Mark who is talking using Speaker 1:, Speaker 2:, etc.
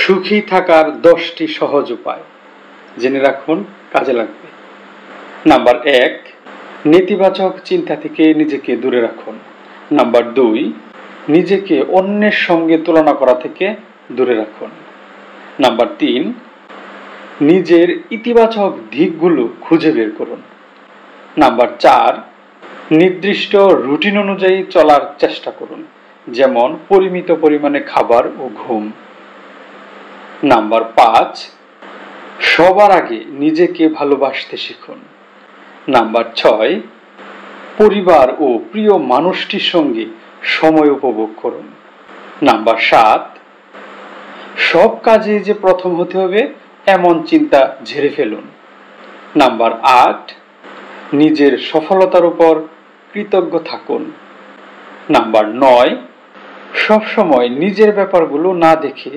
Speaker 1: সুখী থাকার 10টি সহজ উপায় জেনে রাখুন, কাজে লাগবে। নাম্বার 1, নেতিবাচক চিন্তা থেকে নিজেকে দূরে রাখুন। নাম্বার 2, নিজেকে অন্যের সঙ্গে তুলনা করা থেকে দূরে রাখুন। নাম্বার 3, নিজের ইতিবাচক দিকগুলো খুঁজে বের করুন। নাম্বার 4, নির্দিষ্ট রুটিন অনুযায়ী চলার চেষ্টা করুন, যেমন পরিমিত পরিমাণে খাবার ও ঘুম। নাম্বার 5, সবার আগে নিজেকে ভালোবাসতে শিখুন। নাম্বার 6, পরিবার ও প্রিয় মানুষটির সঙ্গে সময় উপভোগ করুন। নাম্বার 7, সব কাজে যে প্রথম হতে হবে এমন চিন্তা ঝেড়ে ফেলুন। নাম্বার 8, নিজের সফলতার উপর কৃতজ্ঞ থাকুন। নাম্বার 9, সবসময় নিজের ব্যাপারগুলো না দেখে